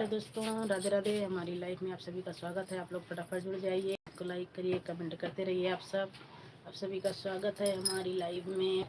Hello दोस्तों, राधे राधे। हमारी life में आप सभी का स्वागत है। आप लोग फटाफट जुड़ जाइए, को लाइक करिए, कमेंट करते रहिए। आप सभी का स्वागत है हमारी लाइव में।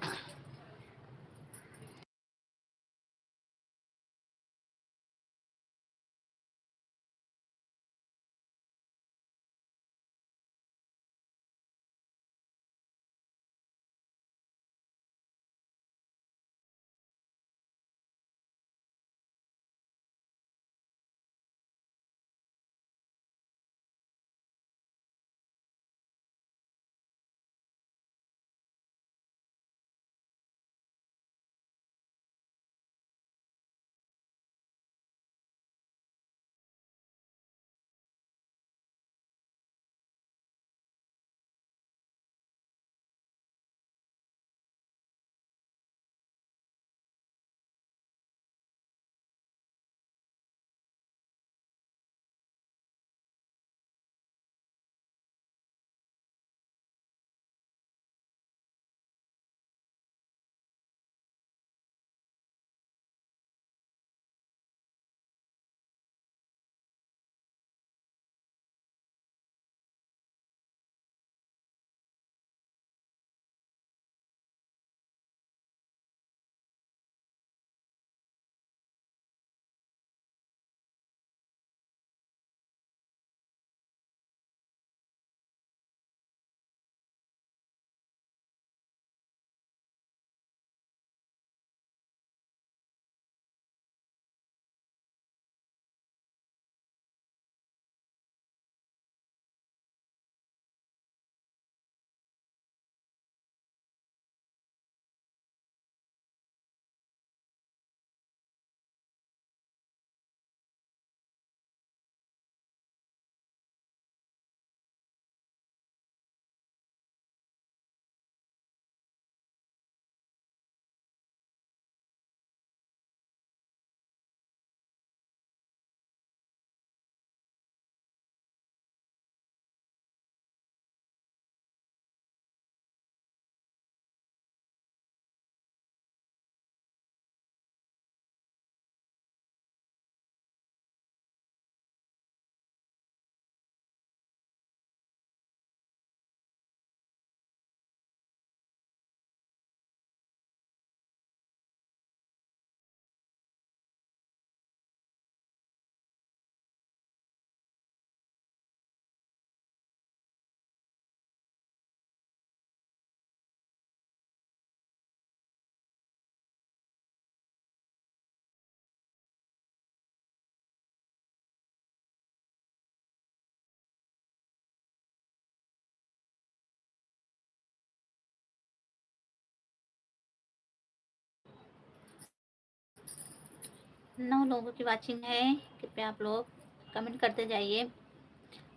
9 लोगों की वाचिंग है। कृपया आप लोग कमेंट करते जाइए।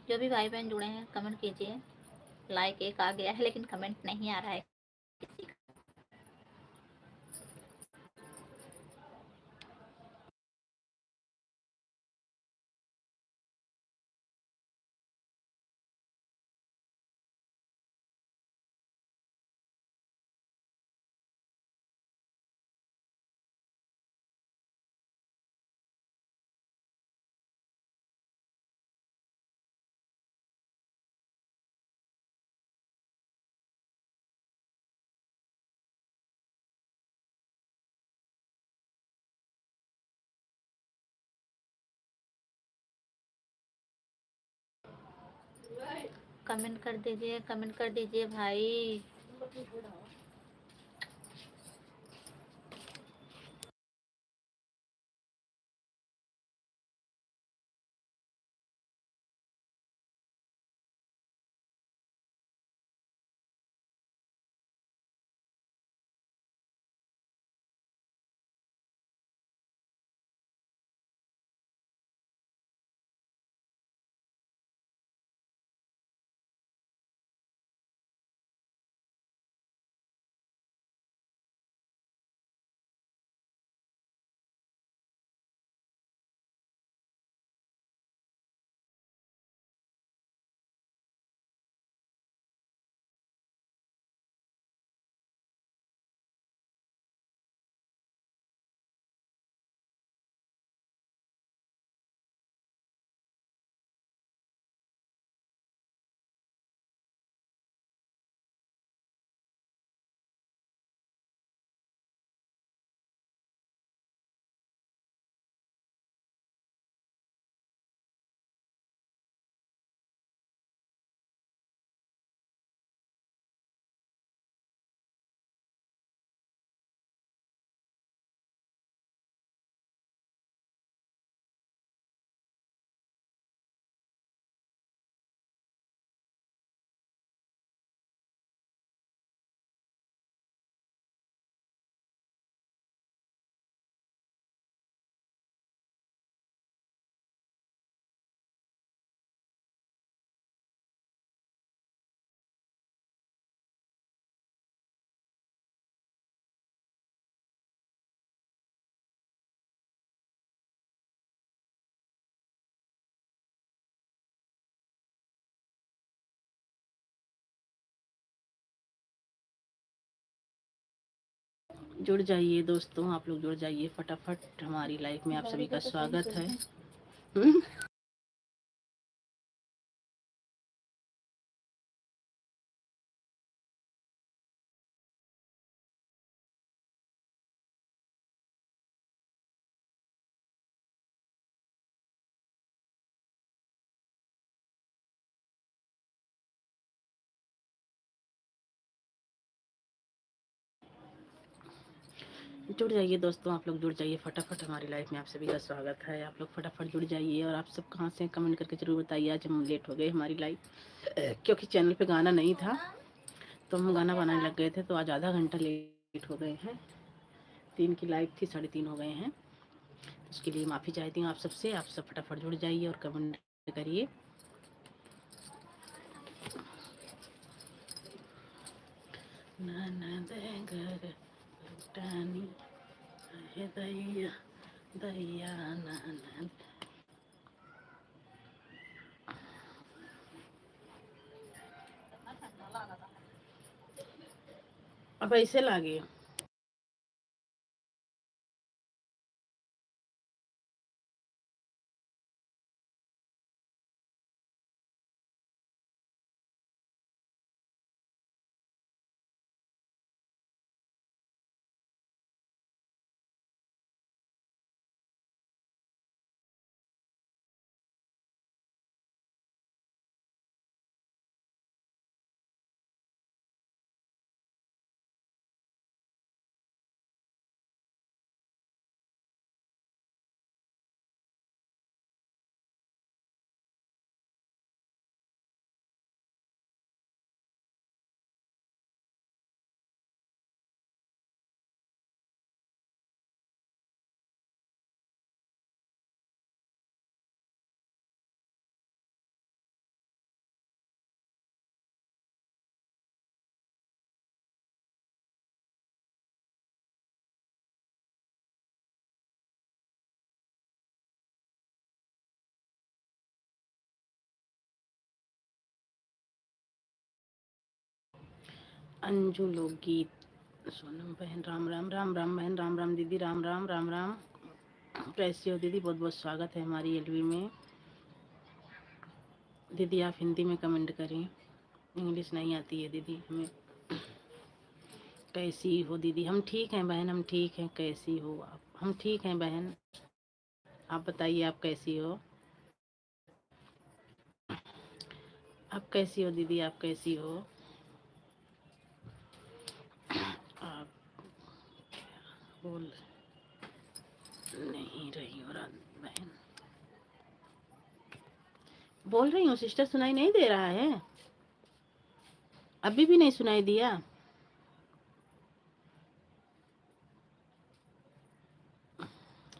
जो भी भाई बहन जुड़े हैं कमेंट कीजिए। लाइक एक आ गया है लेकिन कमेंट नहीं आ रहा है किसी का। कमेंट कर दीजिए, कमेंट कर दीजिए भाई। जुड़ जाइए दोस्तों, आप लोग जुड़ जाइए फटाफट, हमारी लाइफ में आप सभी का स्वागत है। जुड़ जाइए दोस्तों, आप लोग जुड़ जाइए फटाफट, हमारी लाइफ में आप सभी का स्वागत है। आप लोग फटाफट जुड़ जाइए। और आप सब कहाँ से कमेंट करके ज़रूर बताइए। आज हम लेट हो गए हमारी लाइफ, क्योंकि चैनल पे गाना नहीं था तो हम गाना बनाने लग गए थे, तो आज आधा घंटा लेट हो गए हैं। 3 की लाइव थी, 3:30 हो गए हैं। उसके लिए माफ़ी चाहती हूँ आप सबसे। आप सब फटाफट जुड़ जाइए और कमेंट करिए। दैया दैया ननद। अब ऐसे लागे अंजू लोकगीत। सोनम बहन राम राम, राम राम बहन, राम राम दीदी, राम राम राम राम। कैसी हो दीदी? बहुत बहुत स्वागत है हमारी एलवी में। दीदी आप हिंदी में कमेंट करें, इंग्लिश नहीं आती है दीदी हमें। कैसी हो दीदी? हम ठीक हैं बहन, हम ठीक हैं। कैसी हो आप? हम ठीक हैं बहन, आप बताइए आप कैसी हो? आप कैसी हो दीदी? आप कैसी हो? आप बोल नहीं रही हो बहन? बोल रही हूँ सिस्टर, सुनाई नहीं दे रहा है? अभी भी नहीं सुनाई दिया?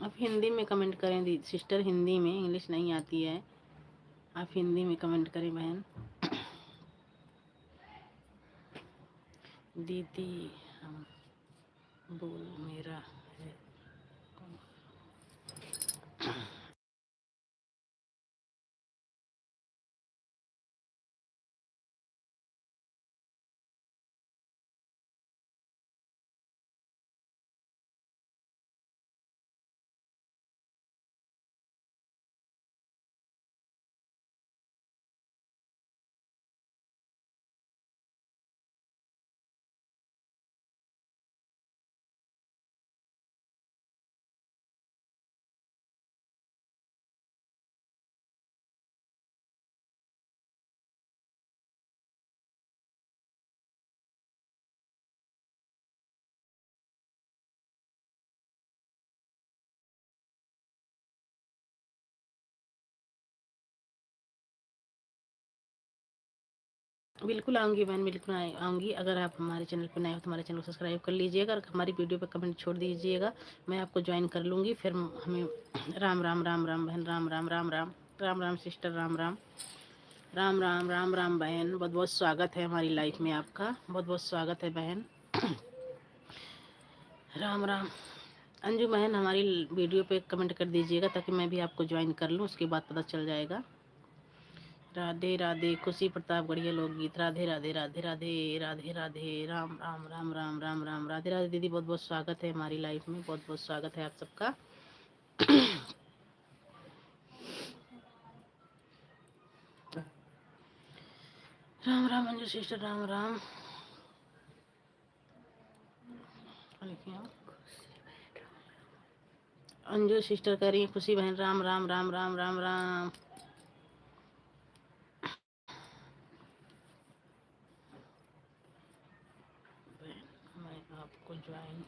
आप हिंदी में कमेंट करें दी सिस्टर, हिंदी में, इंग्लिश नहीं आती है। आप हिंदी में कमेंट करें बहन। दीदी हम बोल मेरा है। बिल्कुल आऊँगी बहन, बिल्कुल आऊँगी। अगर आप हमारे चैनल पर नए हो तो हमारे चैनल को सब्सक्राइब कर लीजिएगा और हमारी वीडियो पर कमेंट छोड़ दीजिएगा। मैं आपको ज्वाइन कर लूँगी। फिर हमें राम राम, राम राम बहन, राम राम राम राम, राम राम सिस्टर, राम राम, राम राम राम राम बहन। बहुत बहुत स्वागत है हमारी लाइफ में आपका, बहुत बहुत स्वागत है बहन। राम राम। अंजू बहन हमारी वीडियो पे कमेंट कर दीजिएगा ताकि मैं भी आपको ज्वाइन कर लूँ, उसके बाद पता चल जाएगा। राधे राधे। खुशी प्रतापगढ़िया लोकगीत। राधे राधे राधे राधे राधे राधे। राम राम राम राम राम राम। राधे राधे दीदी, बहुत बहुत स्वागत है हमारी लाइफ में, बहुत बहुत स्वागत है आप सबका। राम राम अंजू सिस्टर, राम राम। अंजू सिस्टर कह रही है खुशी बहन, राम राम राम राम राम राम। मैं आपको ज्वाइन,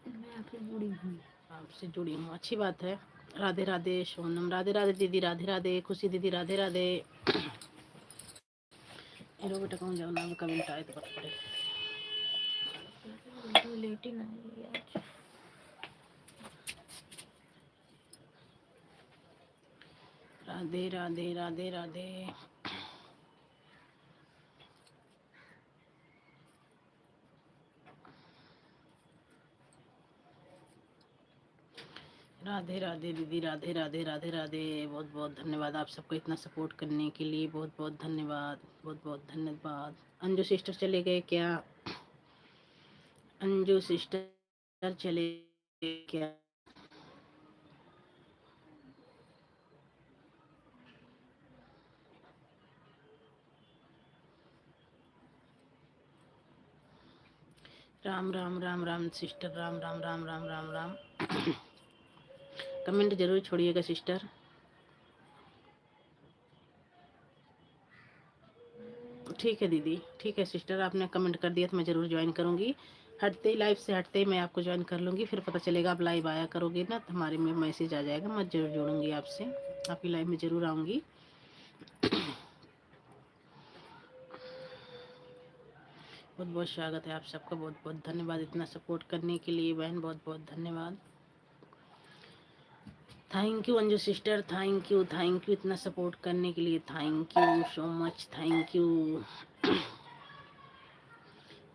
मैं आपसे जुड़ी हूँ, अच्छी बात है। राधे राधे सोनम। राधे राधे दीदी, राधे राधे। खुशी दीदी, राधे राधे। हेलो बेटा, कौन जाओ नाम कमेंट आए तो पता पड़े। लेट ही नहीं आज। राधे राधे राधे राधे। राधे राधे दीदी, राधे राधे राधे राधे। बहुत बहुत धन्यवाद आप सबको इतना सपोर्ट करने के लिए, बहुत बहुत धन्यवाद, बहुत बहुत धन्यवाद। अंजू सिस्टर चले गए क्या? अंजू सिस्टर चले गए क्या? राम राम राम राम सिस्टर, राम राम राम राम राम राम। कमेंट जरूर छोड़िएगा सिस्टर। ठीक है दीदी, ठीक है सिस्टर, आपने कमेंट कर दिया तो मैं ज़रूर ज्वाइन करूँगी। हटते ही, लाइव से हटते ही मैं आपको ज्वाइन कर लूँगी, फिर पता चलेगा आप लाइव आया करोगे ना तो हमारे में मैसेज आ जाएगा, मैं ज़रूर जोड़ूँगी आपसे, आपकी लाइव में ज़रूर आऊँगी। बहुत बहुत स्वागत है आप सबका, बहुत बहुत धन्यवाद इतना सपोर्ट करने के लिए बहन, बहुत बहुत धन्यवाद। Thank you Anju sister, thank you इतना सपोर्ट करने के लिए, thank you so much, thank you.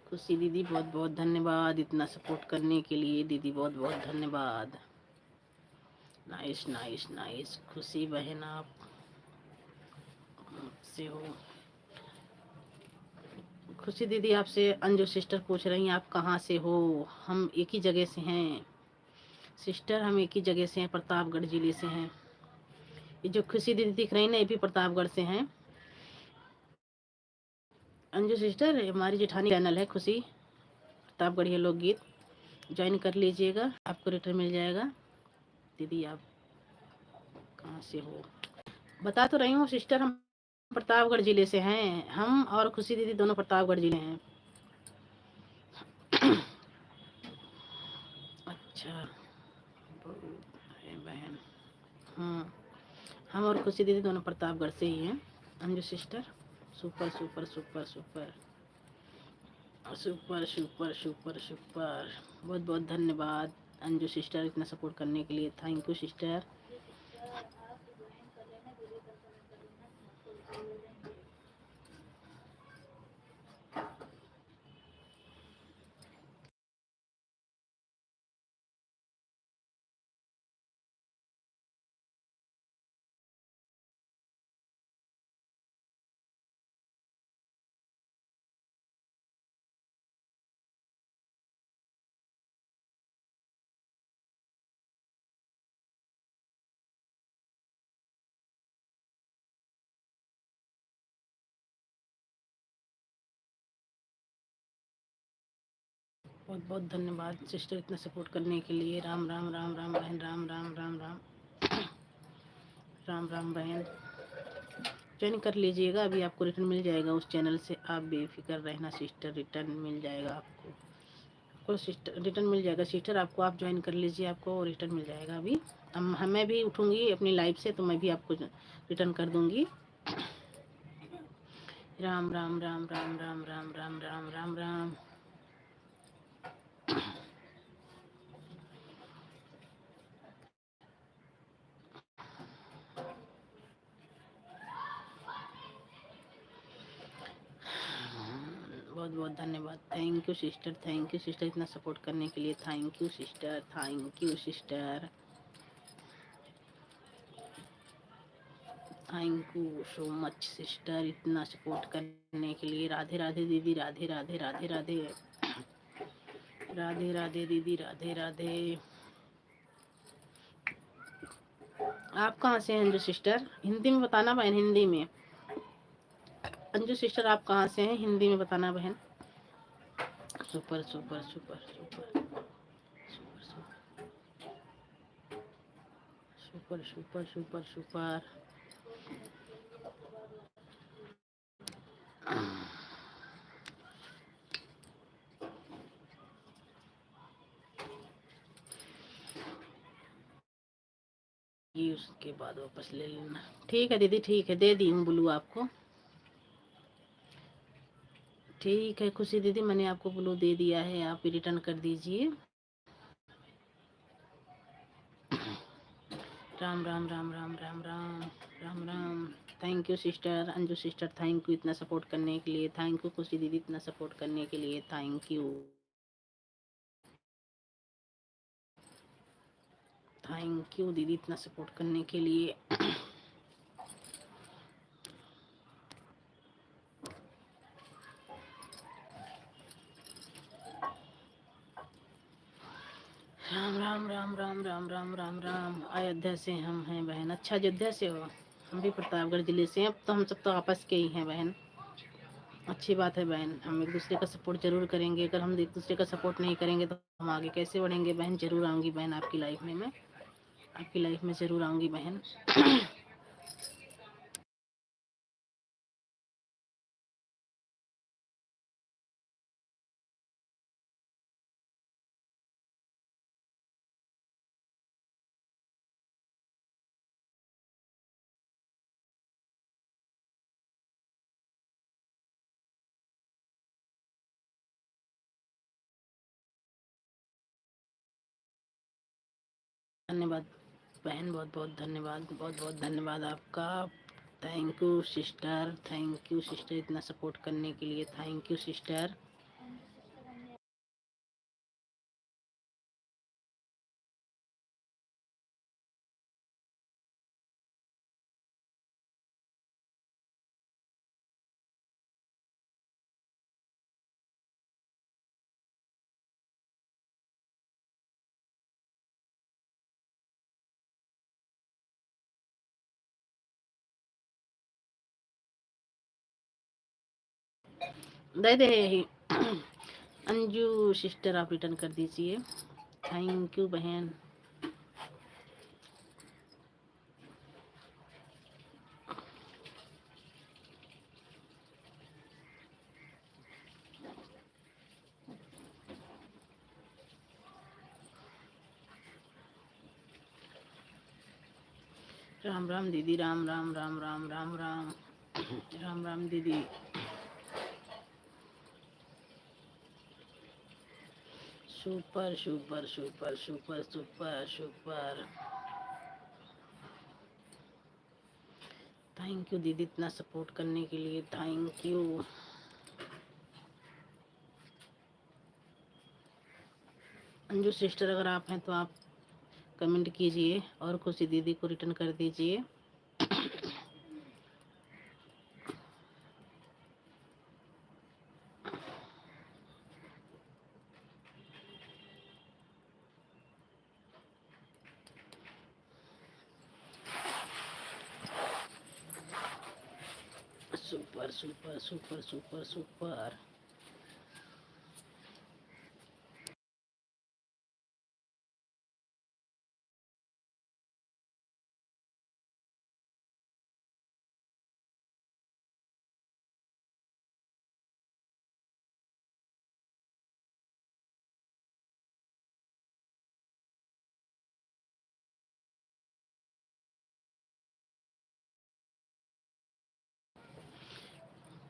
खुशी दीदी बहुत बहुत धन्यवाद इतना सपोर्ट करने के लिए, दीदी बहुत बहुत धन्यवाद। Nice nice nice. खुशी बहन आप से हो। खुशी दीदी आपसे अंजू सिस्टर पूछ रही हैं आप कहाँ से हो? हम एक ही जगह से हैं सिस्टर, हम एक ही जगह से हैं, प्रतापगढ़ जिले से हैं। ये जो खुशी दीदी दिख रही है ना, ये भी प्रतापगढ़ से हैं। अंजू सिस्टर हमारी जेठानी चैनल है खुशी प्रतापगढ़िया लोकगीत, ज्वाइन कर लीजिएगा, आपको रिटर्न मिल जाएगा। दीदी आप कहाँ से हो? बता तो रही हूँ सिस्टर, हम प्रतापगढ़ जिले से हैं, हम और खुशी दीदी दोनों प्रतापगढ़ जिले हैं। अच्छा बहन, हाँ हम और खुशी दीदी दोनों प्रतापगढ़ से ही हैं। Anju sister super super super super super super super super. बहुत बहुत धन्यवाद अंजू सिस्टर इतना सपोर्ट करने के लिए, थैंक यू सिस्टर। बहुत बहुत धन्यवाद सिस्टर इतना सपोर्ट करने के लिए। राम राम राम राम बहन, राम राम राम राम राम राम बहन। ज्वाइन कर लीजिएगा, अभी आपको रिटर्न मिल जाएगा उस चैनल से, आप बेफिक्र रहना सिस्टर, रिटर्न मिल जाएगा आपको सिस्टर, रिटर्न मिल जाएगा सिस्टर आपको, आप ज्वाइन कर लीजिए, आपको रिटर्न मिल जाएगा। अभी मैं भी उठूँगी अपनी लाइफ से तो मैं भी आपको रिटर्न कर दूँगी। राम राम राम राम राम राम राम राम राम राम। बहुत बहुत धन्यवाद, थैंक यू सिस्टर इतना सपोर्ट करने के लिए, thank you sister, thank you sister, thank you so much sister, इतना सपोर्ट करने के लिए। राधे राधे दीदी, राधे राधे, राधे राधे, राधे राधे दीदी, राधे राधे। आप कहाँ से हैं अंजू सिस्टर? हिंदी में बताना बहन, हिंदी में। अंजू सिस्टर आप कहाँ से हैं? हिंदी में बताना बहन। Super super super super super super super super super. ये उसके बाद वापस ले लेना। ठीक है दीदी, ठीक है, दे दी हूँ ब्लू आपको। ठीक है खुशी दीदी, मैंने आपको ब्लू दे दिया है, आप रिटर्न कर दीजिए। Ram Ram Ram Ram Ram Ram Ram Ram. Thank you sister, Anju sister thank you इतना सपोर्ट करने के लिए। थैंक यू खुशी दीदी इतना सपोर्ट करने के लिए। थैंक यू, थैंक यू दीदी इतना सपोर्ट करने के लिए। राम राम राम राम राम राम राम राम। अयोध्या से हम हैं बहन। अच्छा अयोध्या से हो? हम भी प्रतापगढ़ जिले से हैं। अब तो हम सब तो आपस के ही हैं बहन। अच्छी बात है बहन, हम एक दूसरे का सपोर्ट जरूर करेंगे। अगर हम एक दूसरे का सपोर्ट नहीं करेंगे तो हम आगे कैसे बढ़ेंगे बहन। जरूर आऊँगी बहन आपकी लाइफ में, मैं आपकी लाइफ में ज़रूर आऊँगी बहन। धन्यवाद बहन, बहुत बहुत धन्यवाद, बहुत बहुत धन्यवाद आपका। Thank you sister, thank you sister इतना सपोर्ट करने के लिए। Thank you sister. They they Anju sister आप रिटर्न कर दीजिए। थैंक यू बहन। राम राम दीदी, राम राम राम राम राम राम राम राम दीदी। Super super super super super super. Thank you दीदी इतना सपोर्ट करने के लिए। Thank you. अंजू सिस्टर अगर आप हैं तो आप कमेंट कीजिए और खुशी दीदी को रिटर्न कर दीजिए। Super super super super super.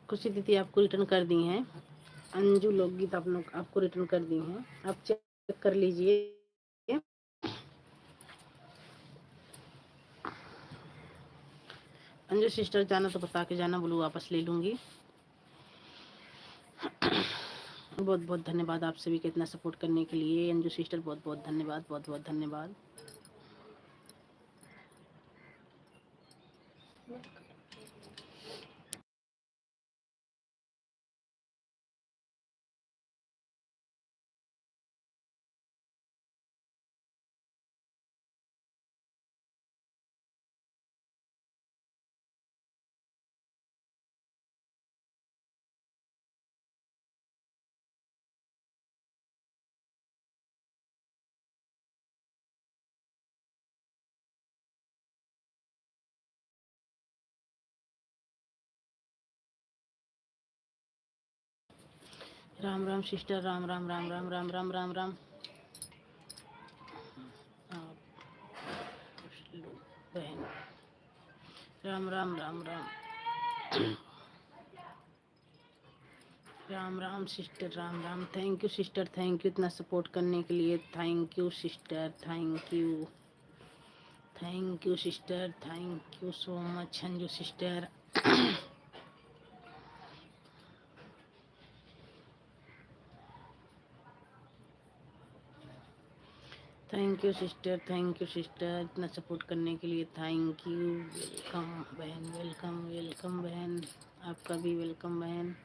खुशी दीदी आपको रिटर्न कर दी हैं। अंजू लोकगीत आप लोग आपको रिटर्न कर दी हैं, आप चेक कर लीजिए। अंजू सिस्टर जाना तो बता के जाना, ब्लू वापस ले लूँगी। बहुत बहुत धन्यवाद आप सभी के इतना सपोर्ट करने के लिए। अंजू सिस्टर बहुत बहुत धन्यवाद, बहुत बहुत धन्यवाद। राम राम सिस्टर, राम राम राम राम राम राम राम राम। आप बहन, Ram Ram Ram Ram Ram Ram sister, Ram Ram. Thank you sister, thank you इतना सपोर्ट करने के लिए। Thank you sister, thank you sister, thank you so much Anju sister. Thank you sister इतना सपोर्ट करने के लिए। Thank you. वेलकम बहन, वेलकम वेलकम बहन, आपका भी वेलकम बहन।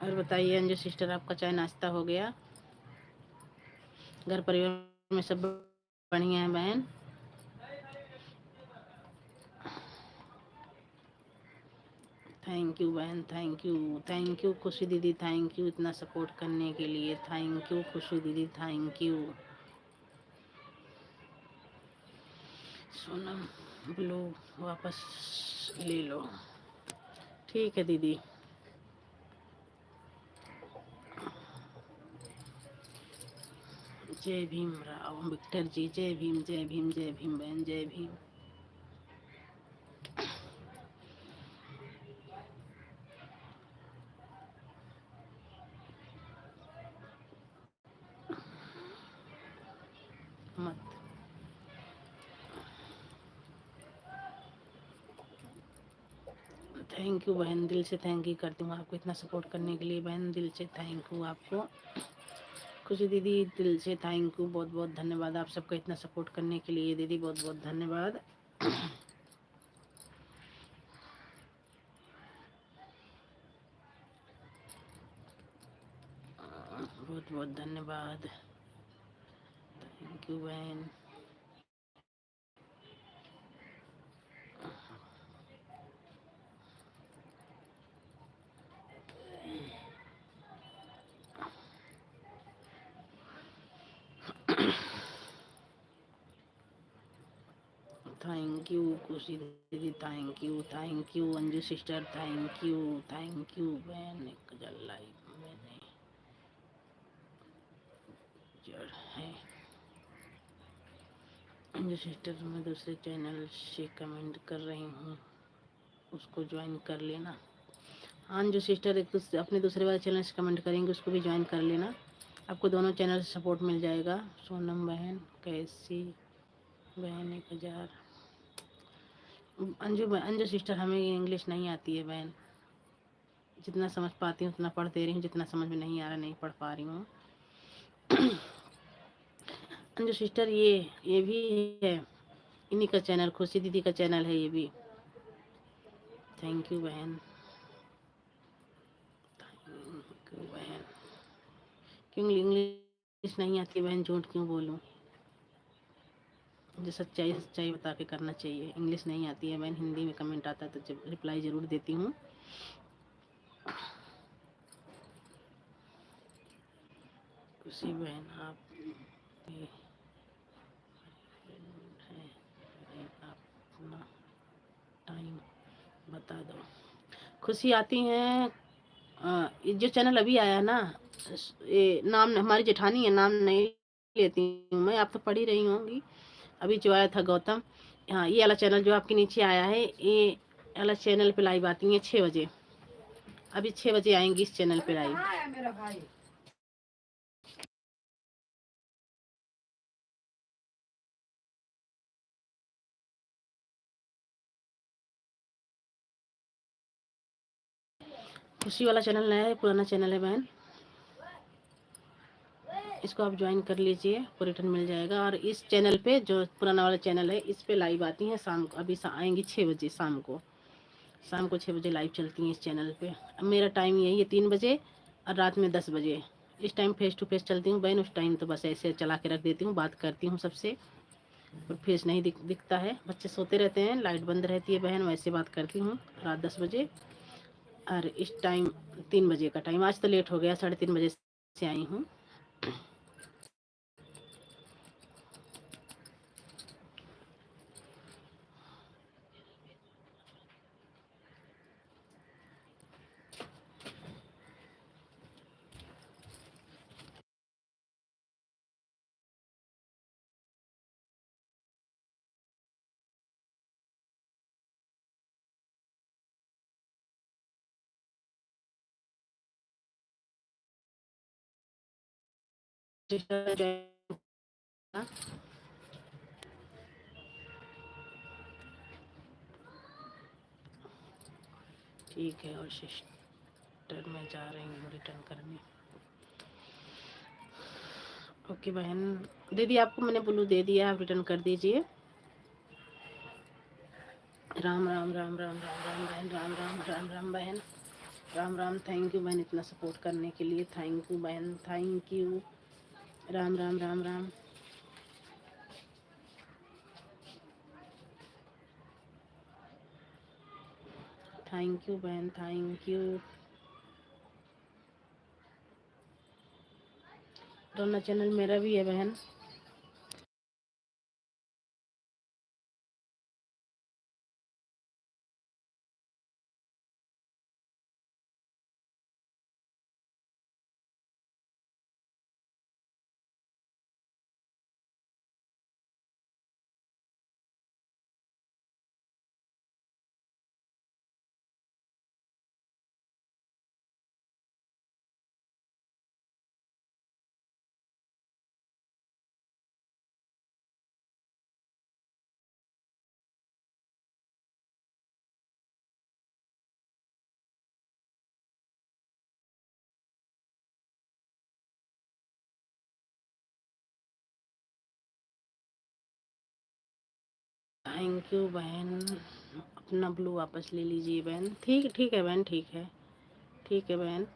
और बताइए अंजू सिस्टर, आपका चाय नाश्ता हो गया? घर परिवार में सब बढ़िया है बहन? थैंक यू बहन, थैंक यू खुशी दीदी, थैंक यू इतना सपोर्ट करने के लिए। थैंक यू खुशी दीदी, थैंक यू। सोनम ब्लू वापस ले लो। ठीक है दीदी। जय भीम राव विक्टर जी, जय भीम जय भीम जय भीम बहन, जय भीम। मत थैंक यू बहन, दिल से थैंक यू करती हूँ आपको इतना सपोर्ट करने के लिए बहन। दिल से थैंक यू आपको। खुशी दीदी दिल से थैंक यू, बहुत बहुत धन्यवाद आप सबका इतना सपोर्ट करने के लिए दीदी, बहुत बहुत धन्यवाद। बहुत बहुत धन्यवाद। थैंक यू बहन। थैंक यू खुशी दीदी, thank you Anju sister, thank you बहन। एक हजार लाइक मैंने जड़ है अंजू सिस्टर। मैं दूसरे चैनल से कमेंट कर रही हूँ, उसको ज्वाइन कर लेना। हाँ अंजू सिस्टर, एक अपने दूसरे वाले चैनल से कमेंट करेंगे, उसको भी ज्वाइन कर लेना, आपको दोनों चैनल से सपोर्ट मिल जाएगा। सोनम बहन कैसी बहन? 1000। अंजू सिस्टर, हमें इंग्लिश नहीं आती है बहन, जितना समझ पाती हूँ उतना पढ़ दे रही हूँ, जितना समझ में नहीं आ रहा नहीं पढ़ पा रही हूँ। अंजू सिस्टर ये भी है, इन्हीं का चैनल, खुशी दीदी का चैनल है ये भी। थैंक यू बहन, थैंक यू बहन। क्यों इंग्लिश नहीं आती बहन, झूठ क्यों बोलूँ? मुझे सच्चाई सच्चाई बता के करना चाहिए। इंग्लिश नहीं आती है बहन, हिंदी में कमेंट आता है तो जब रिप्लाई ज़रूर देती हूँ। खुशी बहन आप भी है, अपना टाइम बता दो। खुशी आती हैं। ये जो चैनल अभी आया है ना, ये नाम हमारी जेठानी है, नाम नहीं लेती हूँ मैं, आप तो पढ़ ही रही होंगी। अभी जो आया था गौतम, हाँ ये वाला चैनल जो आपके नीचे आया है, ये वाला चैनल पे लाइव आती हैं 6 बजे। अभी 6 बजे आएंगी इस चैनल पे लाइव। खुशी वाला चैनल नया है, पुराना चैनल है बहन, इसको आप ज्वाइन कर लीजिए, आपको रिटर्न मिल जाएगा। और इस चैनल पे जो पुराना वाला चैनल है, इस पे लाइव आती हैं शाम को। अभी आएंगी 6 बजे शाम को, 6 बजे लाइव चलती हैं इस चैनल पे। अब मेरा टाइम यही है 3 बजे और रात में 10 बजे। इस टाइम फेस टू फेस चलती हूँ बहन, उस टाइम तो बस ऐसे चला के रख देती हूँ, बात करती हूँ सबसे, और फेस नहीं दिखता है, बच्चे सोते रहते हैं, लाइट बंद रहती है बहन, वैसे बात करती हूँ रात 10 बजे। और इस टाइम 3 बजे का टाइम, आज तो लेट हो गया, 3:30 बजे से आई हूँ। ठीक है, और सिस्टर में जा रही हूँ रिटर्न करने। ओके बहन, दे दिया आपको मैंने, ब्लू दे दिया, आप रिटर्न कर दीजिए। राम राम राम राम राम राम बहन, राम राम राम राम बहन, राम राम। थैंक यू बहन इतना सपोर्ट करने के लिए, थैंक यू बहन, thank you. Ram Ram Ram Ram. Thank you बहन, थैंक यू। दोनों चैनल मेरा भी है बहन। थैंक यू बहन, अपना ब्लू वापस ले लीजिए बहन। ठीक ठीक है बहन, ठीक है, ठीक है बहन,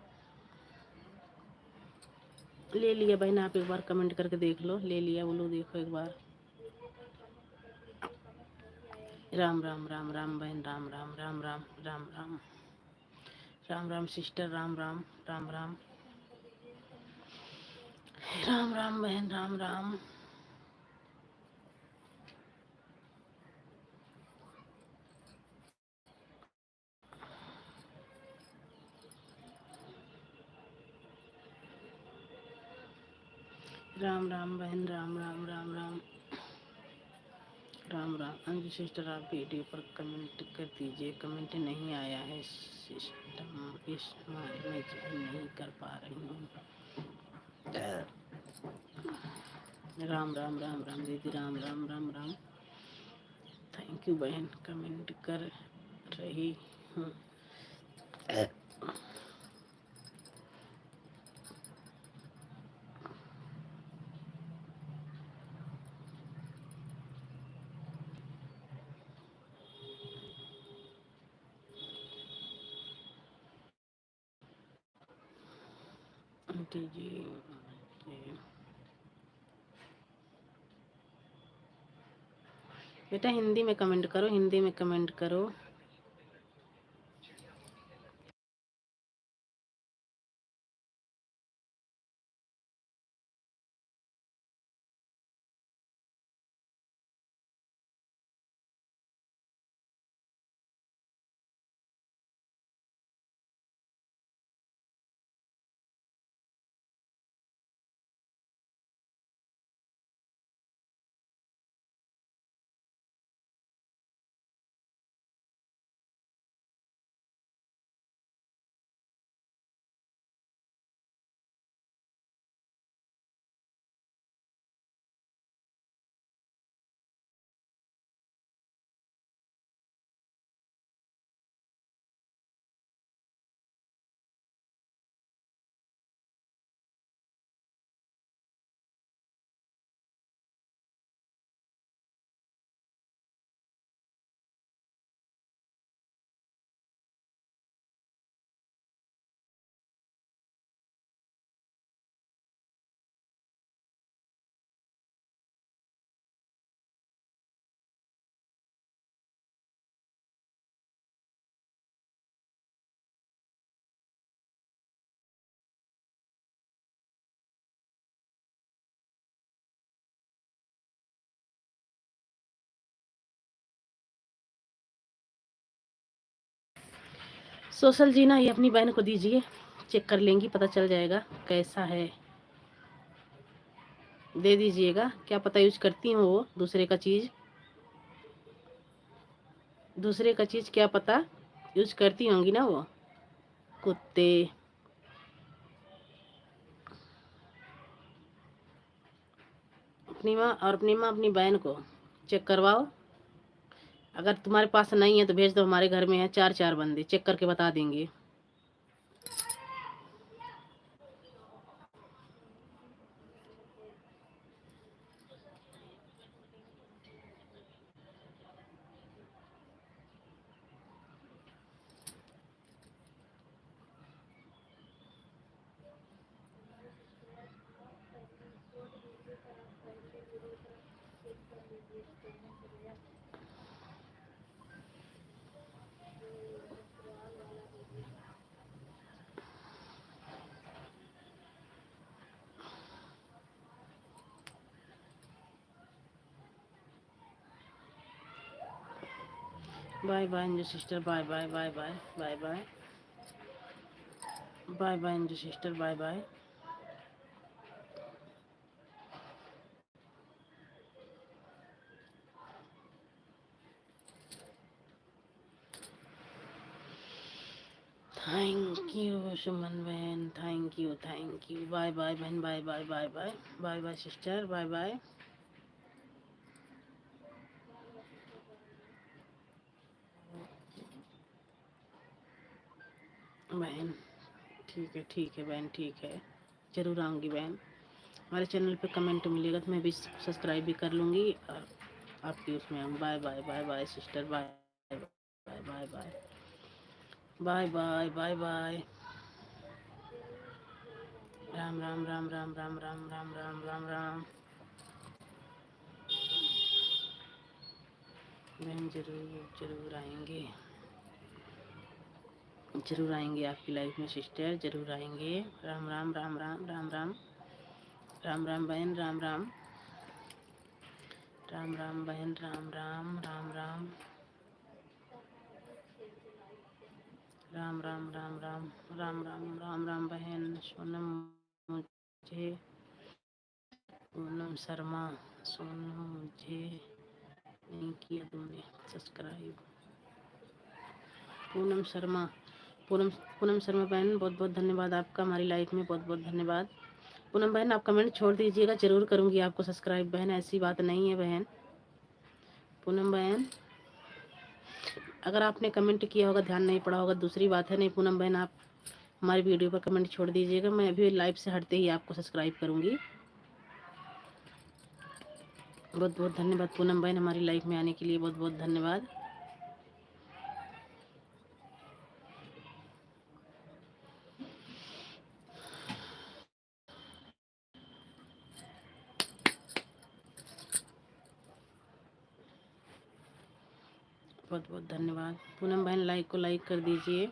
ले लिया बहन। आप एक बार कमेंट करके देख लो, ले लिया ब्लू, देखो एक बार। राम राम राम राम बहन, राम राम राम राम राम राम राम राम सिस्टर, राम राम राम राम राम राम बहन, राम राम। राम राम बहन, राम राम राम राम राम राम। अंजू सिस्टर, आप वीडियो पर कमेंट कर दीजिए, कमेंट नहीं आया है सिस्टम, इस हमारे में ज्वाइन नहीं कर पा रही हूँ। राम राम राम राम दीदी, राम राम राम राम। थैंक यू बहन, कमेंट कर रही हूँ। आंटी जी, बेटा हिंदी में कमेंट करो, हिंदी में कमेंट करो। सोशल जीना ये अपनी बहन को दीजिए, चेक कर लेंगी, पता चल जाएगा कैसा है। दे दीजिएगा, क्या पता यूज करती हो वो दूसरे का चीज़, दूसरे का चीज़ क्या पता यूज करती होंगी ना वो कुत्ते। अपनी माँ अपनी बहन को चेक करवाओ। अगर तुम्हारे पास नहीं है तो भेज दो, हमारे घर में है 4 बंदे, चेक करके बता देंगे। Bye bye Anju sister, bye bye bye bye bye bye bye bye Anju sister, bye bye. Thank you Suman बहन, thank you thank you. Bye bye बहन, bye bye bye bye bye bye sister, bye bye. बहन ठीक है बहन, ठीक है, ज़रूर आऊँगी बहन। हमारे चैनल पे कमेंट मिलेगा तो मैं भी सब्सक्राइब भी कर लूँगी और आपकी उसमें आऊँ। Bye bye bye bye sister, bye bye bye bye bye bye bye bye. Ram Ram Ram Ram Ram Ram Ram Ram Ram Ram. बहन जरूर जरूर आएंगे, जरूर आएंगे आपकी लाइफ में सिस्टर, जरूर आएंगे। राम राम राम राम राम राम राम राम बहन, राम राम राम राम बहन, राम राम राम राम राम राम राम राम राम राम राम राम बहन। सोनम मुझे, पूनम शर्मा, सोनम मुझे नहीं किया तुमने सब्सक्राइब। पूनम शर्मा, पूनम पूनम शर्मा बहन, बहुत बहुत धन्यवाद आपका हमारी लाइफ में, बहुत बहुत धन्यवाद। पूनम बहन आप कमेंट छोड़ दीजिएगा, जरूर करूँगी आपको सब्सक्राइब बहन, ऐसी बात नहीं है बहन। पूनम बहन अगर आपने कमेंट किया होगा, ध्यान नहीं पड़ा होगा, दूसरी बात है। नहीं पूनम बहन आप हमारी वीडियो पर कमेंट छोड़ दीजिएगा, मैं अभी लाइव से हटते ही आपको सब्सक्राइब करूँगी। बहुत बहुत धन्यवाद पूनम बहन, हमारी लाइफ में आने के लिए बहुत बहुत धन्यवाद। बहुत बहुत धन्यवाद पूनम बहन, लाइक को लाइक कर दीजिए।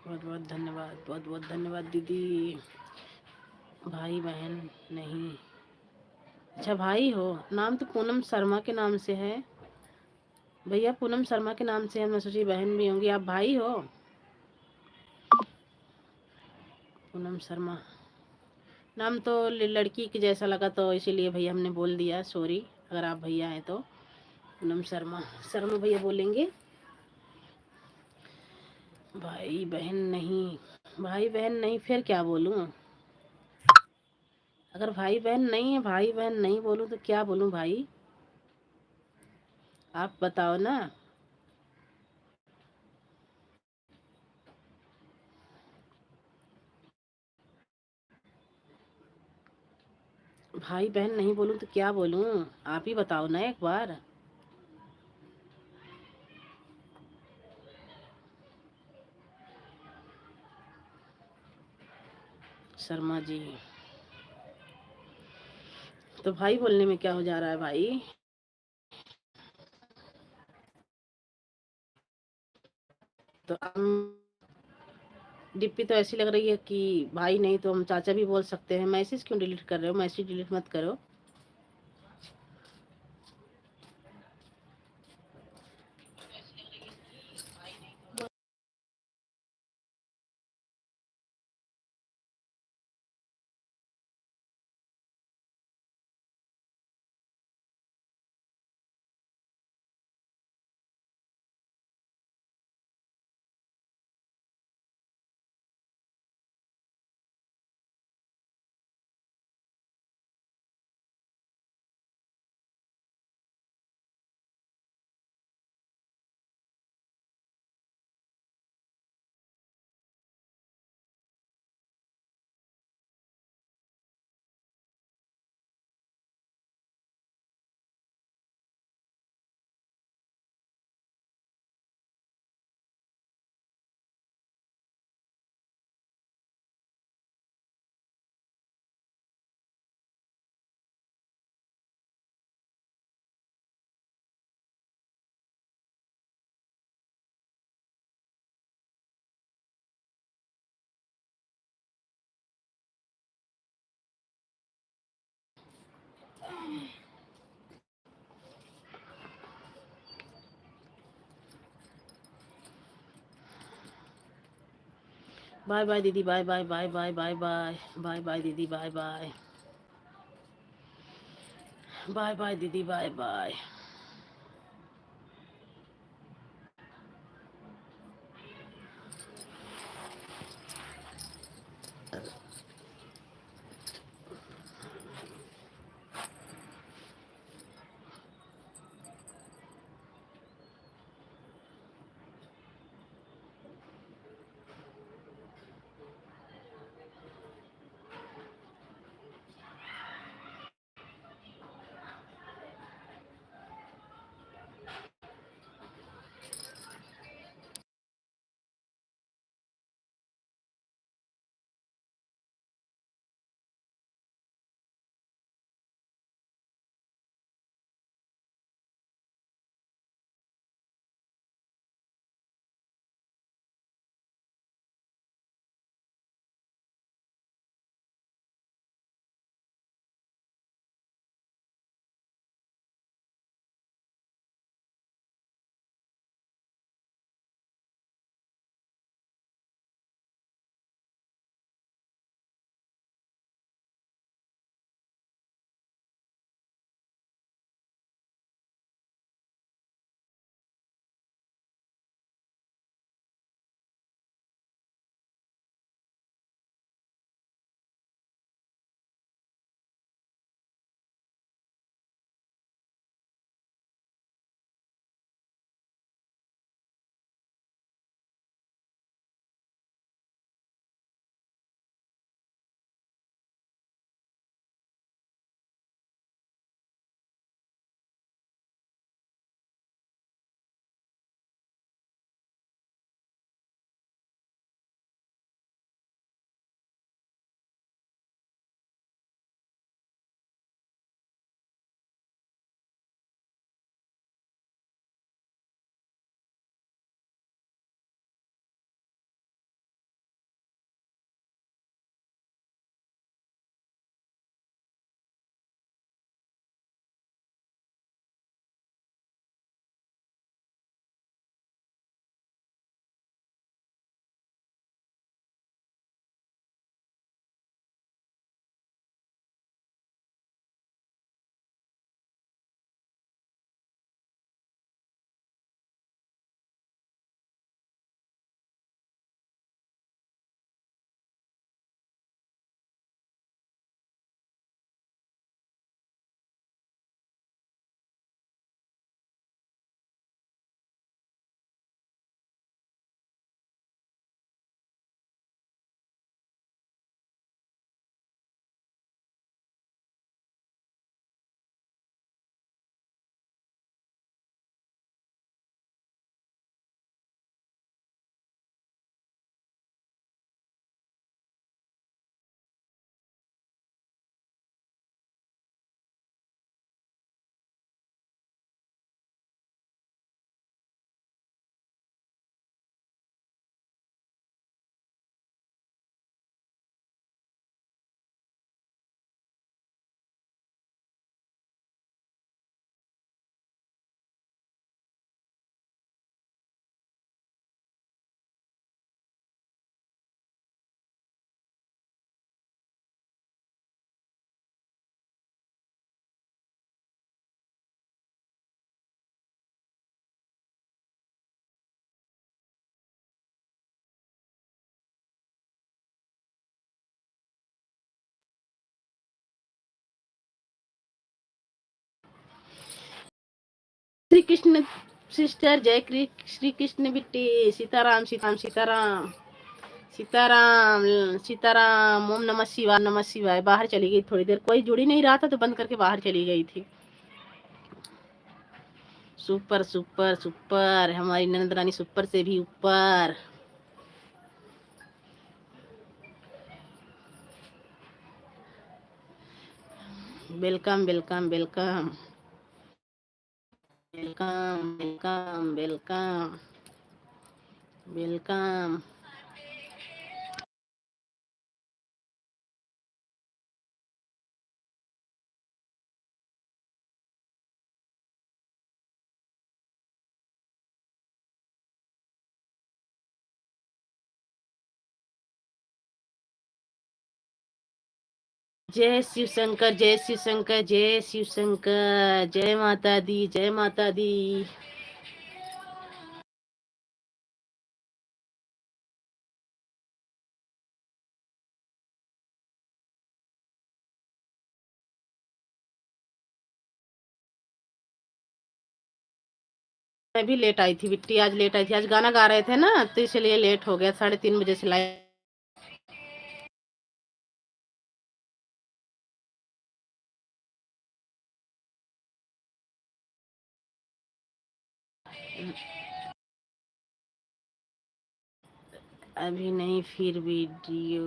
बहुत बहुत धन्यवाद, बहुत बहुत धन्यवाद दीदी। भाई बहन नहीं, अच्छा भाई हो, नाम तो पूनम शर्मा के नाम से है भैया, पूनम शर्मा के नाम से है, मैं सोची बहन भी होंगी, आप भाई हो। पूनम शर्मा नाम तो लड़की के जैसा लगा तो इसीलिए भैया हमने बोल दिया, सॉरी अगर आप भैया हैं तो। पूनम शर्मा, शर्मा भैया बोलेंगे। भाई बहन नहीं, भाई बहन नहीं, फिर क्या बोलूं। अगर भाई बहन नहीं है, भाई बहन नहीं बोलूं तो क्या बोलूं भाई, आप बताओ ना। भाई बहन नहीं बोलूं तो क्या बोलूं, आप ही बताओ ना एक बार। शर्मा जी, तो भाई बोलने में क्या हो जा रहा है भाई। तो डिप्पी तो ऐसी लग रही है कि भाई नहीं तो हम चाचा भी बोल सकते हैं। मैसेज क्यों डिलीट कर रहे हो, मैसेज डिलीट मत करो। बाय बाय दीदी, bye bye bye bye bye bye bye bye दीदी, बाय बाय बाय बाय दीदी, bye bye. Shri Krishna sister, जय श्री कृष्ण बिट्टी, सीताराम सीताराम सीताराम सीताराम सीताराम। ओम नमः शिवाय, नमः शिवाय। बाहर चली गई थोड़ी देर, कोई जुड़ ही नहीं रहा था तो बंद करके बाहर चली गई थी। सुपर सुपर सुपर, हमारी ननद रानी सुपर से भी ऊपर। Welcome welcome welcome welcome welcome welcome welcome. जय शिव शंकर, जय शिव शंकर, जय शिव शंकर, जय माता दी, जय माता दी। मैं भी लेट आई थी बिट्टी, आज लेट आई थी, आज गाना गा रहे थे ना तो इसलिए लेट हो गया, 3:30 बजे से लाइव। अभी नहीं, फिर वीडियो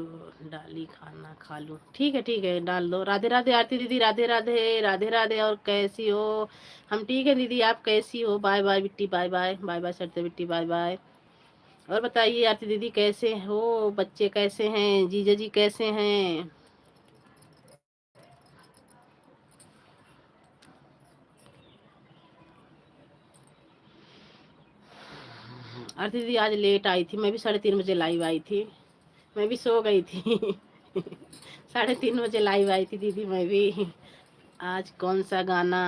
डाली, खाना खा लूँ। ठीक है डाल दो। राधे राधे आरती दीदी, राधे राधे, राधे राधे। और कैसी हो? हम ठीक है दीदी, आप कैसी हो? बाय बाय बिट्टी, बाय बाय, बाय बाय सरते बिट्टी, बाय बाय। और बताइए आरती दीदी कैसे हो? बच्चे कैसे हैं? जीजा जी कैसे हैं? आरती दीदी आज लेट आई थी, मैं भी 3:30 बजे लाइव आई थी, मैं भी सो गई थी। 3:30 बजे लाइव आई थी दीदी मैं भी। आज कौन सा गाना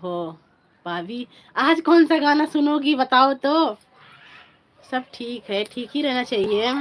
हो भाभी? आज कौन सा गाना सुनोगी बताओ तो। सब ठीक है, ठीक ही रहना चाहिए।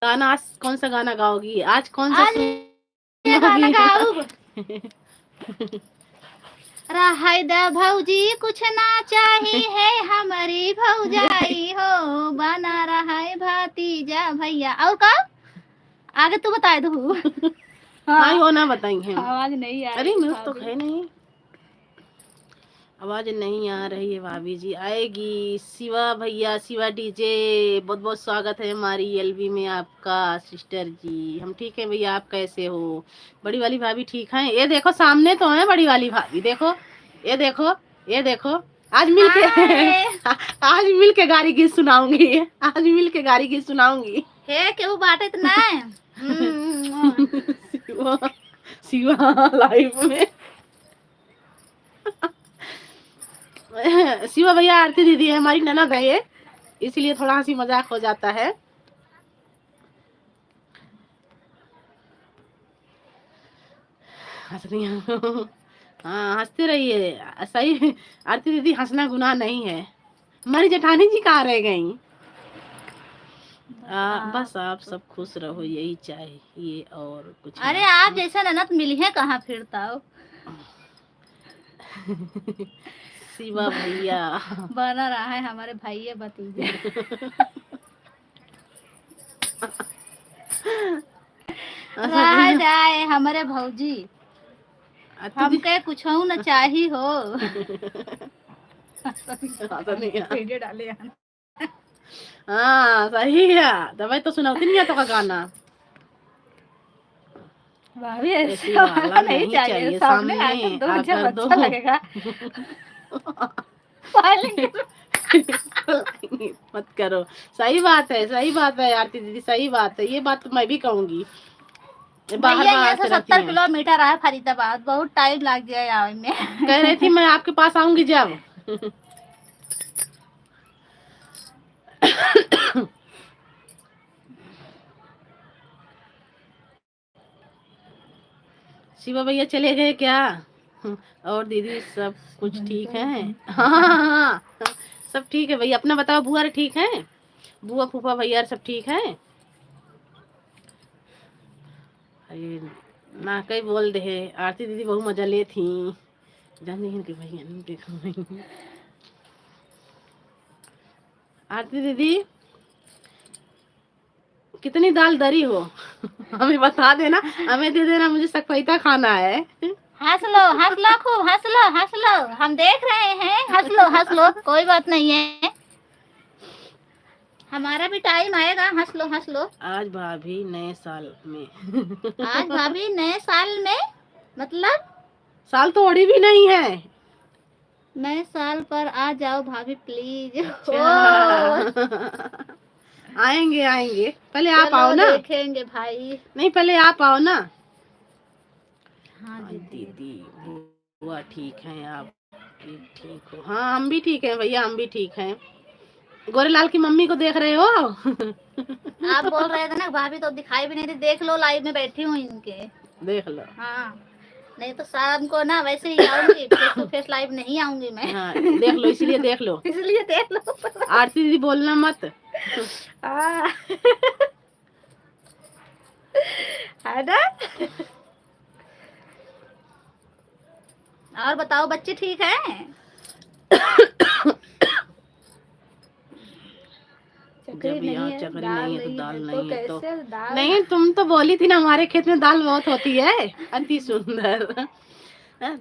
गाना आज कौन सा गाना गाओगी? आज कौन सा आज ये गाना सुनोगी? गाऊं। रहाय दा भौजी कुछ ना चाही है हमारी भौजाई हो, बना रहाय भातीजा भैया। और का आगे तू बताए दो। हाँ वो ना बताएंगे। आवाज नहीं आ अरे रही म्यूट तो है नहीं, आवाज नहीं आ रही है। भाभी जी आएगी। शिवा भैया, शिवा डीजे, बहुत बहुत स्वागत है हमारी एलवी में आपका। सिस्टर जी हम ठीक है भैया, आप कैसे हो? बड़ी वाली भाभी ठीक है? ये देखो सामने तो है बड़ी वाली भाभी, देखो ये देखो, ये देखो। आज मिल के आज मिल के गाड़ी गीत सुनाऊंगी, आज मिल के गाड़ी गीत सुनाऊंगी। हे केहू बाटे इतना शिवा, शिवा लाइव में। शिवा भैया आरती दीदी है हमारी ननद है ये, इसलिए थोड़ा हंसी मजाक हो जाता है। हंस रही हूँ। हाँ हंसते रहिए, सही। आरती दीदी हंसना गुनाह नहीं है। हमारी जेठानी जी कहाँ रह गई? बस आप सब खुश रहो यही चाहिए और कुछ। अरे आप जैसा ननद मिली है कहाँ फिरता हो। शिवा भैया बना रहा है हमारे भाई भतीजे। रह जाए हमारे भौजी, हमके कुछ न चाही हो। वीडियो डाले हाँ सही है, दवाई तो सुनाती नहीं है तो का गाना। भाभी ऐसे वाला नहीं चाहिए, सामने आकर दो जब अच्छा लगेगा। मत करो। सही बात है, सही बात है आरती दीदी, सही बात है, ये बात तो मैं भी कहूंगी। भैया 70 किलोमीटर है फरीदाबाद, बहुत टाइम लग गया आने में। कह रही थी मैं आपके पास आऊंगी जब। शिवा भैया चले गए क्या? और दीदी सब कुछ ठीक है? हाँ सब ठीक है भैया। अपना बताओ, बुआ ठीक है? बुआ फूफा भैया सब ठीक है? अरे ना कई बोल दे। आरती दीदी बहुत मजा ले थी, जानी है कि भैया नहीं देखो। आरती दीदी कितनी दाल दरी हो? हमें बता देना, हमें दे देना, मुझे सकपैता खाना है। हंस लो खूब, हंस लो, हम देख रहे हैं, हंस लो, कोई बात नहीं है, हमारा भी टाइम आएगा, हंस लो। आज भाभी नए साल में आज भाभी नए साल में, मतलब साल तो ओढ़ी भी नहीं है। नए साल पर आ जाओ भाभी प्लीज। अच्छा आएंगे आएंगे, पहले आप आओ चलो ना। देखेंगे भाई। नहीं पहले आप आओ ना। हाँ हाँ, दीदी। दीदी बुआ ठीक है, आप भी ठीक हो? हाँ हम भी ठीक हैं भैया, हम भी ठीक हैं। गोरेलाल की मम्मी को देख रहे हो? आप बोल रहे थे ना भाभी तो दिखाई भी नहीं दी, देख लो लाइव में बैठी हूँ इनके। देख लो। हाँ, नहीं तो शाम को ना वैसे ही आऊंगी, फेस टू फेस लाइव नहीं आऊंगी मैं। हाँ देख लो, इसलिए देख लो। इसलिए देख लो। आरती दीदी बोलना मत। हाँ। है ना। और बताओ बच्चे ठीक हैं? चकरी जब नहीं यहाँ है, चकरी दाल नहीं है तो नहीं दाल है तो नहीं है तो कैसे दाल। नहीं। तुम तो बोली थी ना हमारे खेत में दाल बहुत होती है, अति सुंदर।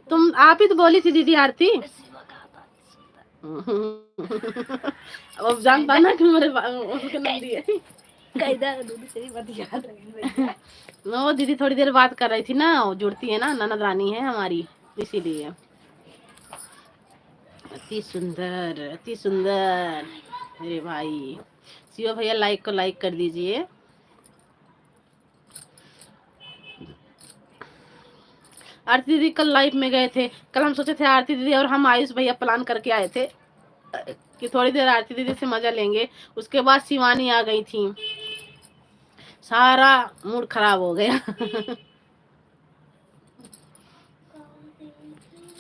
तुम आप ही तो बोली थी दीदी आरती। अब जानता ना कि मेरे उनके नंदी है। वो दीदी थोड़ी देर बात कर रही थी ना, वो जुड़ती है ना, ननद रानी है हमारी, इसीलिए। अति सुंदर, अति सुंदर मेरे भाई। शिवा भैया लाइक को लाइक कर दीजिए। आरती दीदी कल लाइव में गए थे। कल हम सोचे थे आरती दीदी और हम आयुष भैया प्लान करके आए थे कि थोड़ी देर आरती दीदी से मजा लेंगे। उसके बाद शिवानी आ गई थी, सारा मूड खराब हो गया।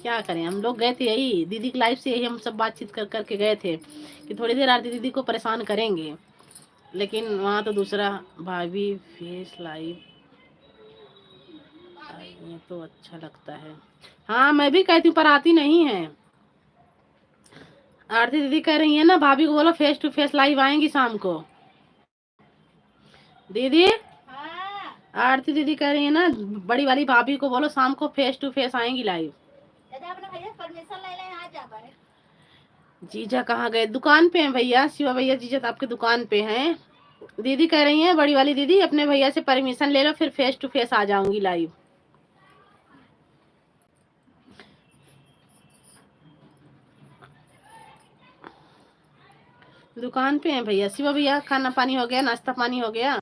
क्या करें, हम लोग गए थे यही दीदी की लाइफ से, यही हम सब बातचीत कर करके गए थे कि थोड़ी देर आरती दीदी को परेशान करेंगे। लेकिन वहाँ तो दूसरा भाभी फेस लाइव ये तो अच्छा लगता है। हाँ मैं भी कहती हूँ पर आती नहीं है। आरती दीदी कह रही है ना भाभी को बोलो फेस टू फेस लाइव आएंगी शाम को। दीदी आरती दीदी कह रही है ना बड़ी वाली भाभी को बोलो शाम को फेस टू फेस आएंगी लाइव। जीजा कहाँ गए? दुकान पे हैं भैया, शिवा भैया जीजा तो आपके दुकान पे हैं। दीदी कह रही हैं बड़ी वाली दीदी अपने भैया से परमिशन ले लो, फिर फेस टू फेस आ जाऊंगी लाइव। दुकान पे हैं भैया। शिवा भैया खाना पानी हो गया, नाश्ता पानी हो गया?